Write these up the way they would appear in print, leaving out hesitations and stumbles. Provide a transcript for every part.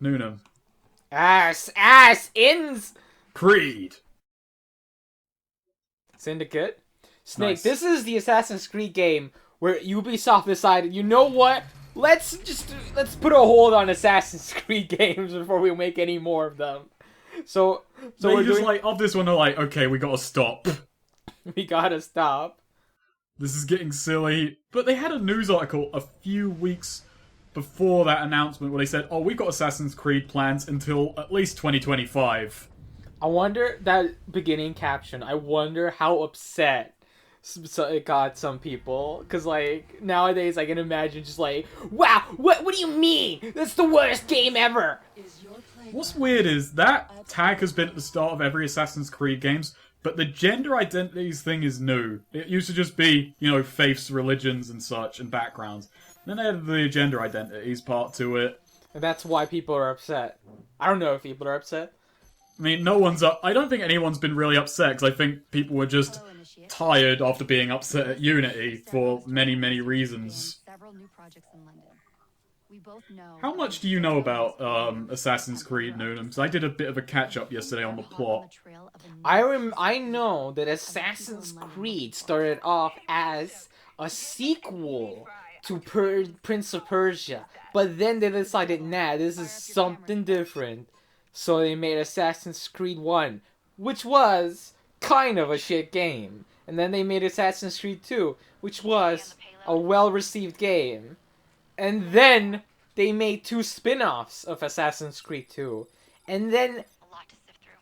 Newnham. Ins! Creed. Syndicate. Snake, Nice. this is the Assassin's Creed game where Ubisoft decided, you know what? Let's put a hold on Assassin's Creed games before we make any more of them. So They we're just doing. like, of this one, they're like, okay, we gotta stop. We gotta stop. This is getting silly. But they had a news article a few weeks before that announcement where they said, oh, we've got Assassin's Creed plans until at least 2025. I wonder that beginning caption. I wonder how upset it got some people. Cause like nowadays I can imagine just like, wow, what do you mean? That's the worst game ever. What's weird is that tag has been at the start of every Assassin's Creed games, but the gender identities thing is new. It used to just be, faiths, religions, and such, and backgrounds. Then they added the gender identities part to it. And that's why people are upset. I don't know if people are upset. I mean, no one's up. I don't think anyone's been really upset, because I think people were just tired after being upset at Unity for many, many reasons. How much do you know about Assassin's Creed, Newnham? Because I did a bit of a catch-up yesterday on the plot. I know that Assassin's Creed started off as a sequel to Prince of Persia, but then they decided, nah, this is something different. So they made Assassin's Creed 1, which was kind of a shit game. And then they made Assassin's Creed 2, which was a well-received game. And then they made 2 spin-offs of Assassin's Creed 2. And then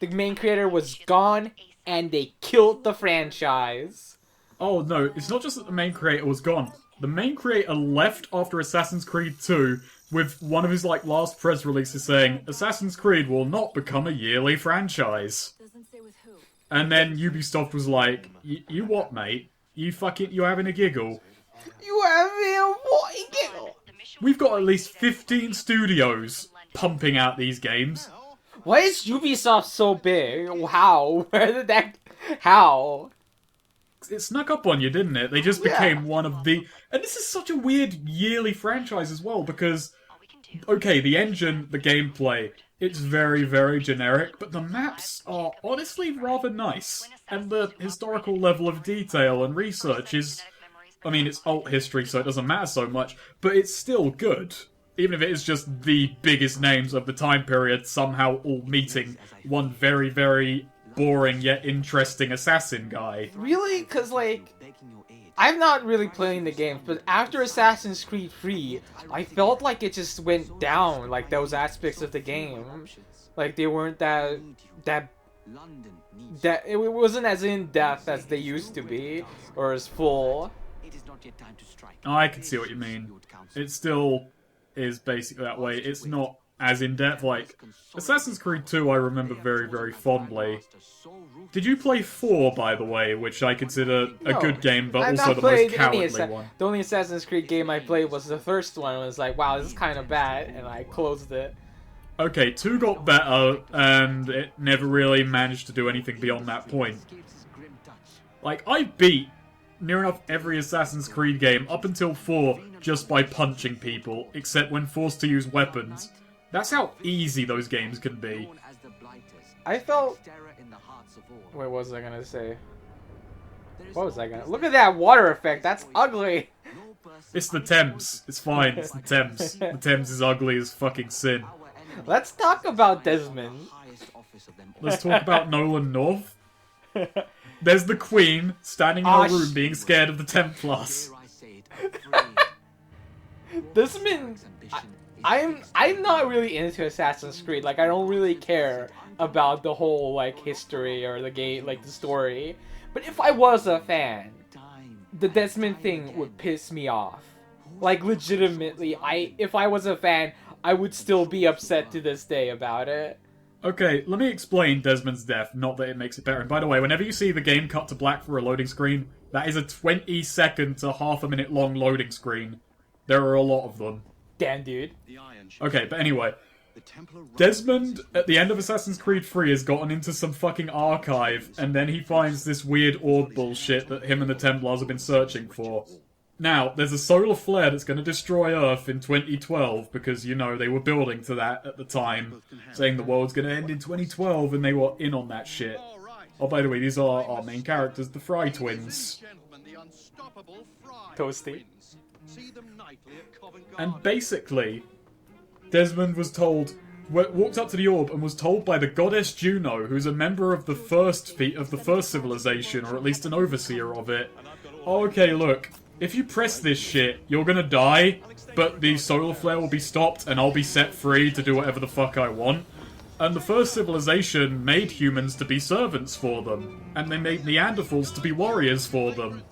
the main creator was gone, and they killed the franchise. Oh no, it's not just that the main creator was gone. The main creator left after Assassin's Creed 2 with one of his last press releases saying, Assassin's Creed will not become a yearly franchise. And then Ubisoft was like, you what, mate? You're having a giggle? You having a what giggle? We've got at least 15 studios pumping out these games. Why is Ubisoft so big? How? Where did that... How? It snuck up on you, didn't it? They just became one of the... And this is such a weird yearly franchise as well, because... Okay, the engine, the gameplay, it's very, very generic, but the maps are honestly rather nice. And the historical level of detail and research is... I mean, it's alt history, so it doesn't matter so much, but it's still good. Even if it is just the biggest names of the time period somehow all meeting one very, very boring yet interesting assassin guy. Really? Because, I'm not really playing the games, but after Assassin's Creed 3, I felt like it just went down, those aspects of the game. They weren't that it wasn't as in-depth as they used to be, or as full. I can see what you mean. It still is basically that way. It's not as in-depth. Assassin's Creed 2 I remember very, very fondly. Did you play 4, by the way, which I consider a good game, but also the most cowardly one? The only Assassin's Creed game I played was the first one. I was like, wow, this is kind of bad, and I closed it. Okay, 2 got better, and it never really managed to do anything beyond that point. I beat near enough every Assassin's Creed game up until 4 just by punching people, except when forced to use weapons. That's how easy those games can be. I felt... What was I gonna say? What was I gonna... Look at that water effect, that's ugly! It's the Thames. It's fine, it's the Thames. The Thames is ugly as fucking sin. Let's talk about Desmond. Let's talk about Nolan North. There's the Queen standing in her room being scared of the Templars. Desmond... I'm not really into Assassin's Creed. I don't really care about the whole, history or the game, the story. But if I was a fan, the Desmond thing would piss me off. Legitimately, if I was a fan, I would still be upset to this day about it. Okay, let me explain Desmond's death, not that it makes it better. And by the way, whenever you see the game cut to black for a loading screen, that is a 20-second to half-a-minute long loading screen. There are a lot of them. Damn, dude. Okay, but anyway. Desmond, at the end of Assassin's Creed 3, has gotten into some fucking archive, and then he finds this weird orb bullshit that him and the Templars have been searching for. Now, there's a solar flare that's going to destroy Earth in 2012 because, you know, they were building to that at the time, saying the world's going to end in 2012 and they were in on that shit. Oh, by the way, these are our main characters, the Fry twins. Toasty. And basically, Desmond was told, walked up to the orb and was told by the goddess Juno, who's a member of the first civilization, or at least an overseer of it, okay, look, if you press this shit, you're gonna die, but the solar flare will be stopped and I'll be set free to do whatever the fuck I want. And the first civilization made humans to be servants for them, and they made Neanderthals to be warriors for them.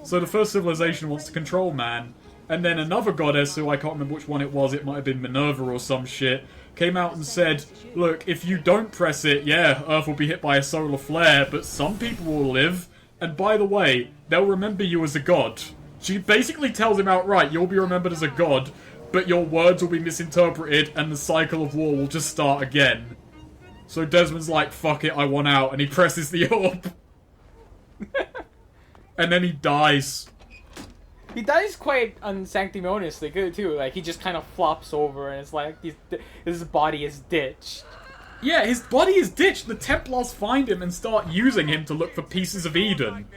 So the first civilization wants to control man. And then another goddess, who I can't remember which one it was, it might have been Minerva or some shit, came out and said, look, if you don't press it, yeah, Earth will be hit by a solar flare, but some people will live. And by the way, they'll remember you as a god. She basically tells him outright, you'll be remembered as a god, but your words will be misinterpreted and the cycle of war will just start again. So Desmond's like, fuck it, I want out, and he presses the orb. And then he dies. He dies quite unsanctimoniously good too, like he just kind of flops over and it's like his body is ditched. Yeah, his body is ditched. The Templars find him and start using him to look for pieces of Eden.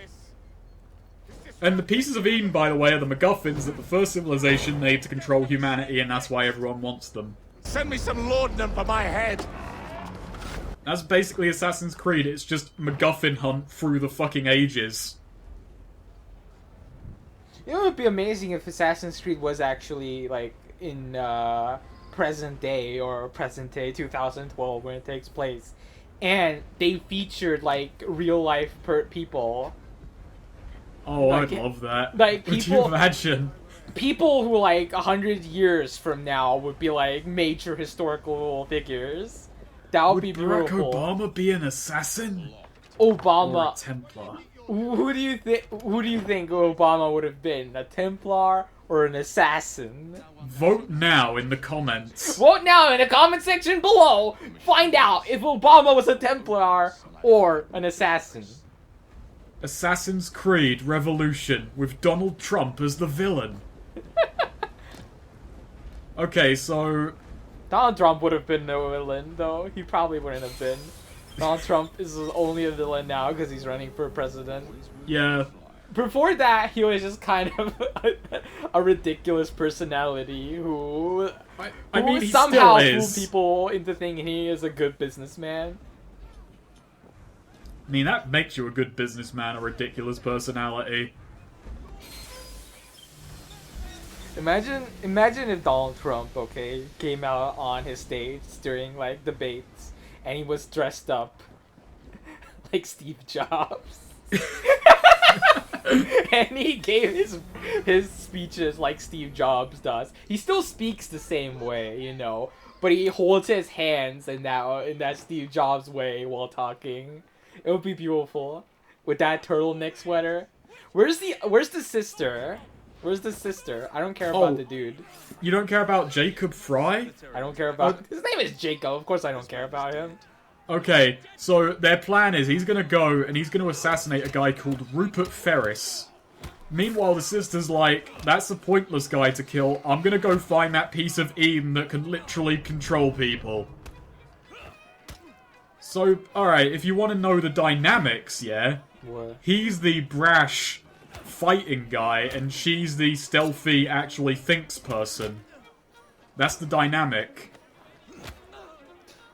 And the pieces of Eden, by the way, are the MacGuffins that the first civilization made to control humanity, and that's why everyone wants them. Send me some laudanum for my head! That's basically Assassin's Creed. It's just MacGuffin hunt through the fucking ages. You know, it would be amazing if Assassin's Creed was actually, like, in, present day, or present day 2012 when it takes place. And they featured, like, real-life people. Oh, like, I'd love that. Like, Would you imagine? People who, like, 100 years from now would be, like, major historical figures. That would be beautiful. Would Barack Obama be an assassin? Obama. Or a Templar? Who do you think Obama would have been? A Templar or an assassin? Vote now in the comments. Vote now in the comment section below. Find out if Obama was a Templar or an assassin. Assassin's Creed Revolution with Donald Trump as the villain. Okay, so Donald Trump would have been no villain, though. He probably wouldn't have been. Donald Trump is only a villain now because he's running for president. yeah. Before that, he was just kind of a ridiculous personality who I mean, he somehow still fooled is. people into thinking he is a good businessman. I mean, that makes you a good businessman, a ridiculous personality. Imagine if Donald Trump, came out on his stage during, like, debates, and he was dressed up like Steve Jobs. And he gave his speeches like Steve Jobs does. He still speaks the same way, you know, but he holds his hands in that Steve Jobs way while talking. It would be beautiful with that turtleneck sweater. Where's the sister? Where's the sister? I don't care about the dude. You don't care about Jacob Fry? I don't care about... His name is Jacob. Of course I don't care about him. Okay, so their plan is he's gonna go and he's gonna assassinate a guy called Rupert Ferris. Meanwhile, the sister's like, that's a pointless guy to kill. I'm gonna go find that piece of Eden that can literally control people. So, alright, if you want to know the dynamics, yeah? What? He's the brash fighting guy, and she's the stealthy, actually thinks person. That's the dynamic.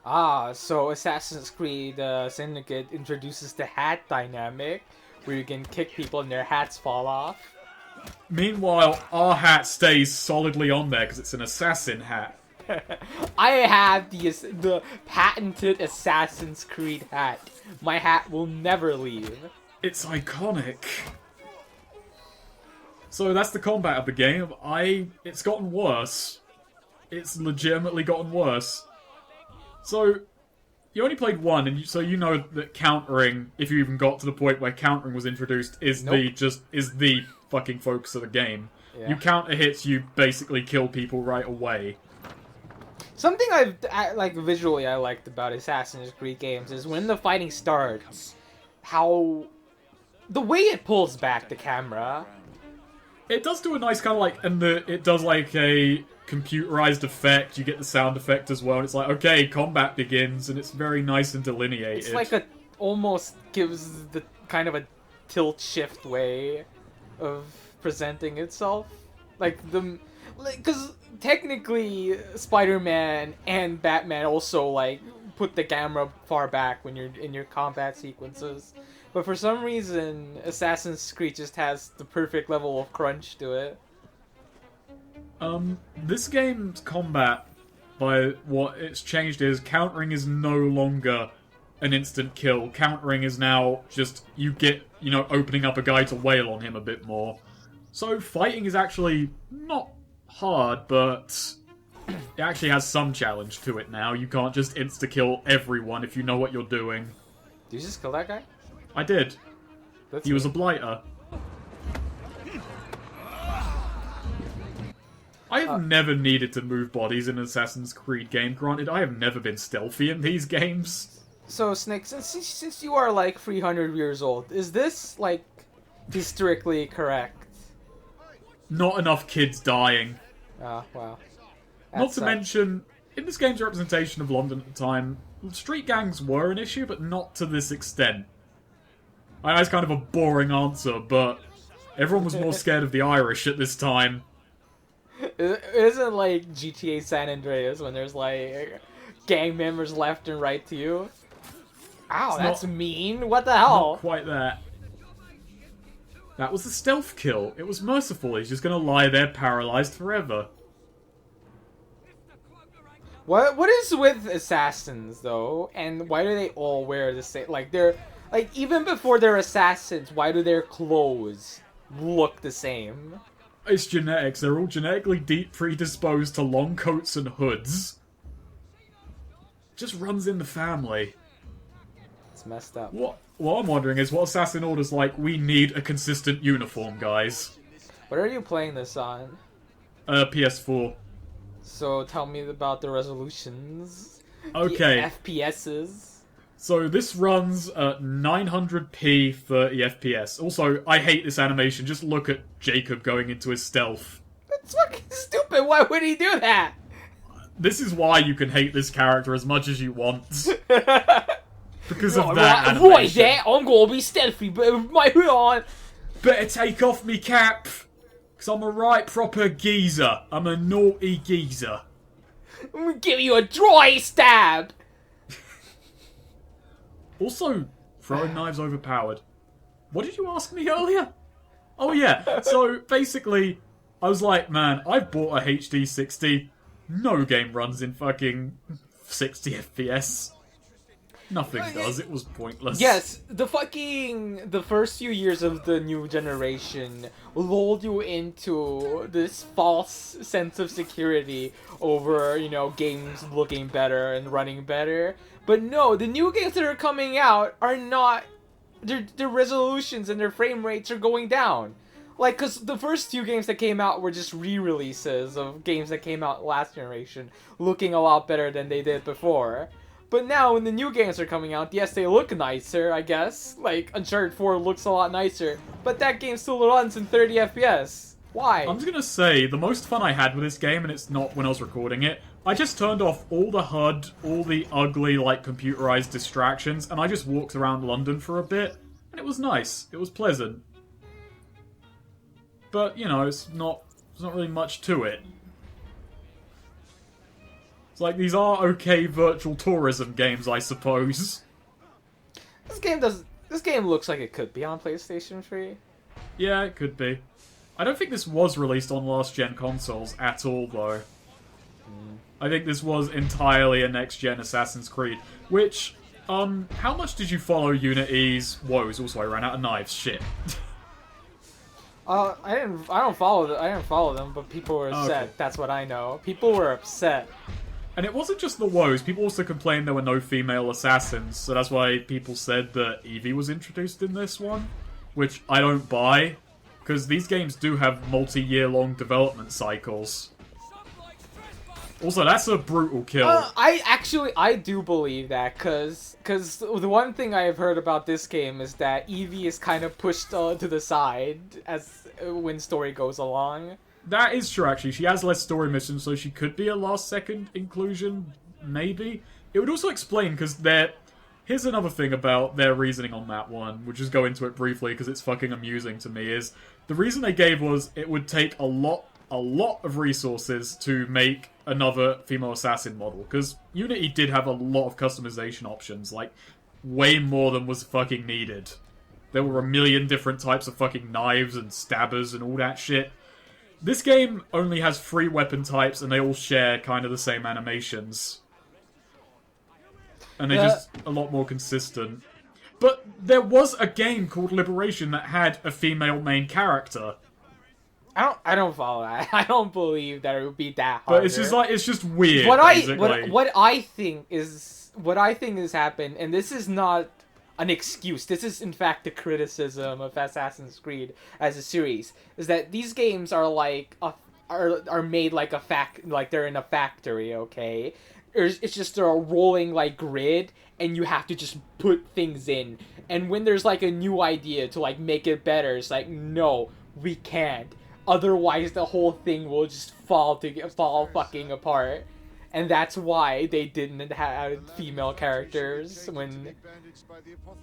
Ah, so Assassin's Creed Syndicate introduces the hat dynamic, where you can kick people and their hats fall off. Meanwhile, our hat stays solidly on there because it's an assassin hat. I have the patented Assassin's Creed hat. My hat will never leave. It's iconic. So that's the combat of the game. It's gotten worse. It's legitimately gotten worse. So, you only played one, and so you know that countering, if you even got to the point where countering was introduced, is the fucking focus of the game. Yeah. You counter hits, you basically kill people right away. Something visually I liked about Assassin's Creed games is when the fighting starts, how the way it pulls back the camera It does do a nice kind of like, and it does like a computerized effect. You get the sound effect as well. And it's like, okay, combat begins, and it's very nice and delineated. It's like almost gives the kind of a tilt shift way of presenting itself. Because technically Spider-Man and Batman also like put the camera far back when you're in your combat sequences. But for some reason, Assassin's Creed just has the perfect level of crunch to it. This game's combat, by what it's changed is, countering is no longer an instant kill. Countering is now just, you get, opening up a guy to wail on him a bit more. So fighting is actually not hard, but it actually has some challenge to it now. You can't just insta-kill everyone if you know what you're doing. Did you just kill that guy? I did. That's He was a blighter. I have never needed to move bodies in an Assassin's Creed game. Granted, I have never been stealthy in these games. So, Snake, since you are like 300 years old, is this like historically correct? Not enough kids dying. Oh, wow. Not to mention, in this game's representation of London at the time, street gangs were an issue, but not to this extent. I know it's kind of a boring answer, but everyone was more scared of the Irish at this time. It isn't like GTA San Andreas when there's like gang members left and right to you. Ow, that's mean. What the hell? Not quite that. That was a stealth kill. It was merciful. He's just gonna lie there paralyzed forever. What is with assassins though? And why do they all wear the same? Like they're like even before they're assassins, why do their clothes look the same? It's genetics. They're all genetically predisposed to long coats and hoods. Just runs in the family. It's messed up. What I'm wondering is, what Assassin Order's like, we need a consistent uniform, guys. What are you playing this on? PS4. So tell me about the resolutions. Okay. The FPSs. So this runs at 900p 30 FPS. Also, I hate this animation. Just look at Jacob going into his stealth. That's fucking stupid. Why would he do that? This is why you can hate this character as much as you want. Because of that animation. Right there, I'm gonna be stealthy, but with my hood on. Better take off me cap. Because I'm a right proper geezer. I'm a naughty geezer. I'm gonna give you a dry stab. Also, throwing knives overpowered. What did you ask me earlier? Oh yeah, so basically, I was like, man, I've bought a HD 60. No game runs in fucking 60 FPS. Nothing does, it was pointless. Yes, the first few years of the new generation lulled you into this false sense of security over, games looking better and running better. But no, the new games that are coming out are not... Their resolutions and their frame rates are going down. Like, because the first few games that came out were just re-releases of games that came out last generation, looking a lot better than they did before. But now, when the new games are coming out, yes, they look nicer, I guess. Like, Uncharted 4 looks a lot nicer, but that game still runs in 30 FPS. Why? I'm just gonna say, the most fun I had with this game, and it's not when I was recording it, I just turned off all the HUD, all the ugly, computerized distractions, and I just walked around London for a bit, and it was nice. It was pleasant. But, there's not really much to it. It's like, these are okay virtual tourism games, I suppose. This game looks like it could be on PlayStation 3. Yeah, it could be. I don't think this was released on last-gen consoles at all, though. I think this was entirely a next-gen Assassin's Creed, which, how much did you follow Unity's woes? Also, I ran out of knives. Shit. I don't follow them, but people were upset. Okay. That's what I know. People were upset. And it wasn't just the woes. People also complained there were no female assassins, so that's why people said that Evie was introduced in this one, which I don't buy, because these games do have multi-year-long development cycles. Also, that's a brutal kill. I do believe that, cause the one thing I have heard about this game is that Evie is kind of pushed to the side as when story goes along. That is true, actually. She has less story missions, so she could be a last-second inclusion, maybe. It would also explain, because here's another thing about their reasoning on that one. We'll just go into it briefly, because it's fucking amusing to me, is the reason they gave was it would take a lot of resources to make another female assassin model, because Unity did have a lot of customization options, like, way more than was fucking needed. There were a million different types of fucking knives and stabbers and all that shit. This game only has 3 weapon types, and they all share kind of the same animations. And they're just a lot more consistent. But there was a game called Liberation that had a female main character. I don't follow that. I don't believe that it would be that hard. But it's just weird. What I think has happened, and this is not an excuse. This is in fact a criticism of Assassin's Creed as a series. Is that these games are like are made like like they're in a factory. Okay, it's just a rolling like grid, and you have to just put things in. And when there's like a new idea to like make it better, it's like no, we can't. Otherwise, the whole thing will just fall fucking apart. And that's why they didn't have female characters and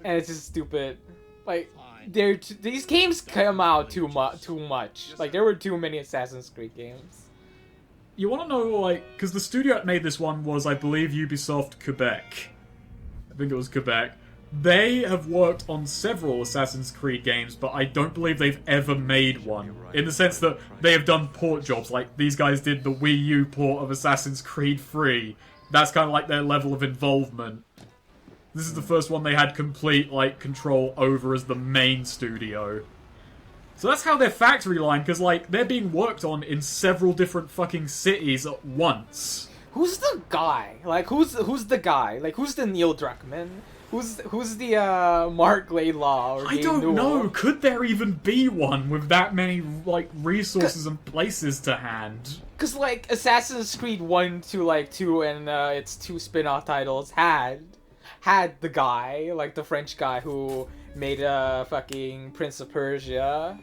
it's just stupid. Like, these games come out too much. Like, there were too many Assassin's Creed games. You want to know, like, because the studio that made this one was, I believe, Ubisoft Quebec. I think it was Quebec. They have worked on several Assassin's Creed games, but I don't believe they've ever made one. In the sense that they have done port jobs, like these guys did the Wii U port of Assassin's Creed 3. That's kind of like their level of involvement. This is the first one they had complete, like, control over as the main studio. So that's how their factory line, because, like, they're being worked on in several different fucking cities at once. Who's the guy? Like, who's the guy? Like, who's the Neil Druckmann? Who's the Mark Laidlaw? Or I don't know. Could there even be one with that many like resources and places to hand? Cause like Assassin's Creed 1 to like 2 and its 2 spin-off titles had the guy, like the French guy who made fucking Prince of Persia.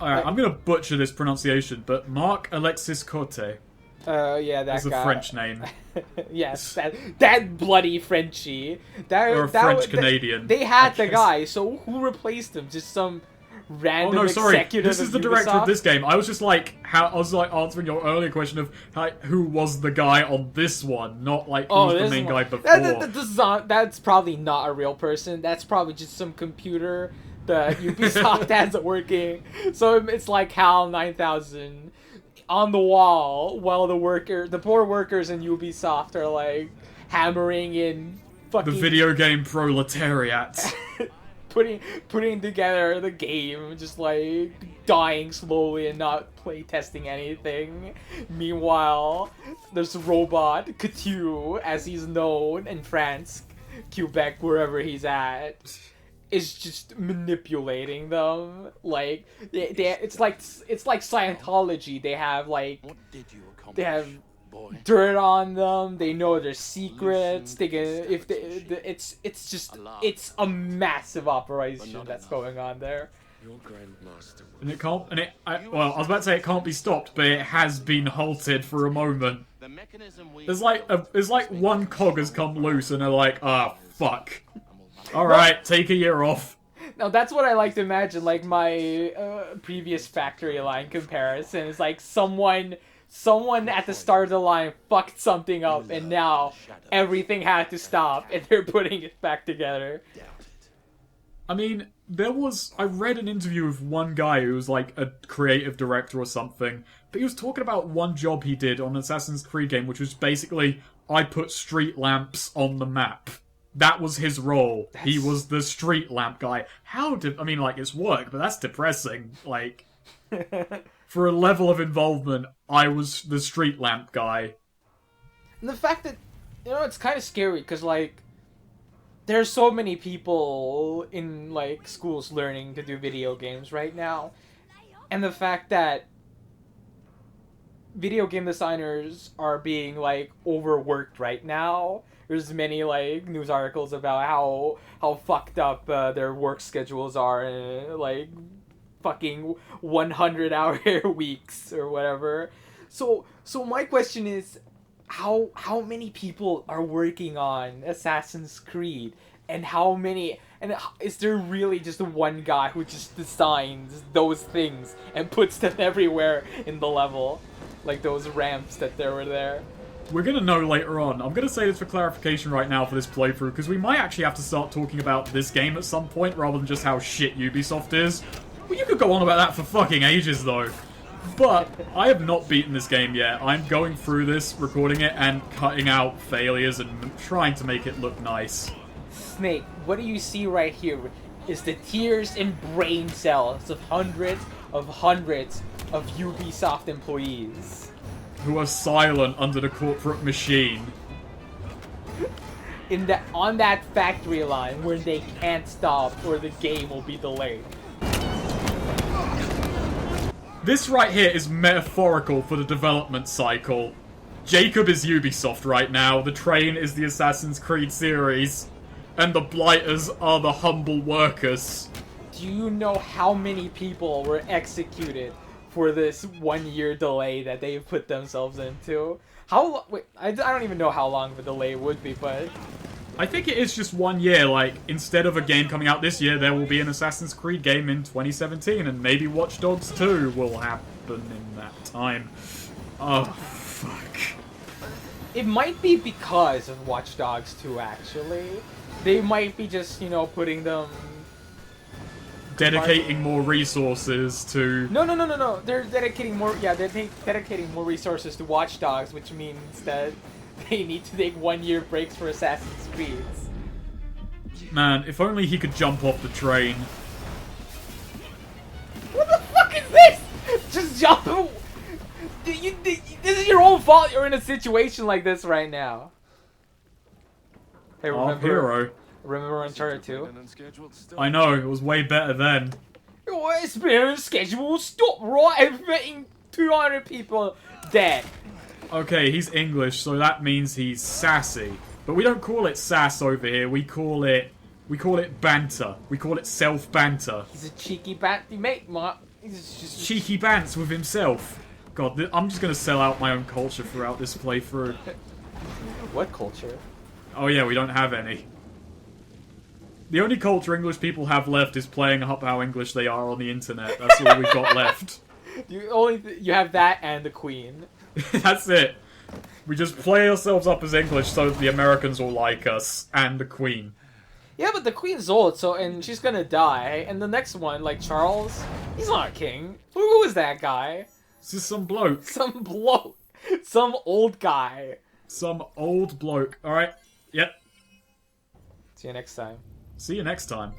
Alright, like, I'm gonna butcher this pronunciation, but Marc Alexis Corte. Yeah, that guy. It's a French name. Yes, that bloody Frenchie. Or a French-Canadian. They had the guy, so who replaced him? Just some random executive. This is the director of this game. I was just like, answering your earlier question of who was the guy on this one, not like who's the main guy before. That's probably not a real person. That's probably just some computer that Ubisoft has working. So it's like HAL 9000. On the wall while the poor workers in Ubisoft are like hammering in fucking the video game proletariat, putting together the game, just like dying slowly and not playtesting anything. Meanwhile, there's a robot Couture, as he's known in France, Quebec, wherever he's at, is just manipulating them. Like it's like Scientology. They have dirt on them. They know their secrets. They can it's a massive operation that's going on there. And it can't. And I was about to say it can't be stopped, but it has been halted for a moment. There's like one cog has come loose, and they're like, fuck. Alright, take a year off. Now that's what I like to imagine, like my previous factory line comparison is like someone at the start of the line fucked something up and now everything had to stop and they're putting it back together. I mean, I read an interview with one guy who was like a creative director or something, but he was talking about one job he did on an Assassin's Creed game, which was basically, I put street lamps on the map. That was his role. He was the street lamp guy. It's work, but that's depressing. Like, for a level of involvement, I was the street lamp guy. And the fact that, it's kind of scary, because, like, there's so many people in, like, schools learning to do video games right now. And the fact that video game designers are being like overworked right now. There's many like news articles about how fucked up their work schedules are, and like fucking 100-hour weeks or whatever. So my question is, how many people are working on Assassin's Creed, and is there really just one guy who just designs those things and puts them everywhere in the level, like those ramps that were there? We're gonna know later on. I'm gonna say this for clarification right now for this playthrough, because we might actually have to start talking about this game at some point, rather than just how shit Ubisoft is. Well, you could go on about that for fucking ages, though. But I have not beaten this game yet. I'm going through this, recording it, and cutting out failures and trying to make it look nice. Snake, what do you see right here is the tears and brain cells of hundreds of Ubisoft employees. Who are silent under the corporate machine. On that factory line where they can't stop or the game will be delayed. This right here is metaphorical for the development cycle. Jacob is Ubisoft right now, the train is the Assassin's Creed series, and the Blighters are the humble workers. Do you know how many people were executed for this 1 year delay that they've put themselves into? Wait, I don't even know how long the delay would be, but... I think it is just 1 year. Like, instead of a game coming out this year, there will be an Assassin's Creed game in 2017, and maybe Watch Dogs 2 will happen in that time. Oh, fuck. It might be because of Watch Dogs 2, actually. They might be just, putting them... Dedicating more resources to... No. They're dedicating more... Yeah, they're dedicating more resources to Watch Dogs, which means that they need to take 1 year breaks for Assassin's Creed. Man, if only he could jump off the train. What the fuck is this? Just jump... This is your own fault you're in a situation like this right now. Hey, Hero. Remember Uncharted 2? I know, it was way better then. It's been scheduled. Stop right and 200 people dead. Okay, he's English, so that means he's sassy. But we don't call it sass over here. We call it banter. We call it self-banter. He's a cheeky banty mate, Mark. He's just cheeky bants with himself. God, I'm just gonna sell out my own culture throughout this playthrough. What culture? Oh yeah, we don't have any. The only culture English people have left is playing up how English they are on the internet. That's all we've got left. You have that and the Queen. That's it. We just play ourselves up as English so that the Americans will like us, and the Queen. Yeah, but the Queen's old, and she's gonna die. And the next one, like Charles, he's not a king. Who is that guy? This is some bloke. Some bloke. Some old guy. Some old bloke. Alright. Yep. See you next time. See you next time.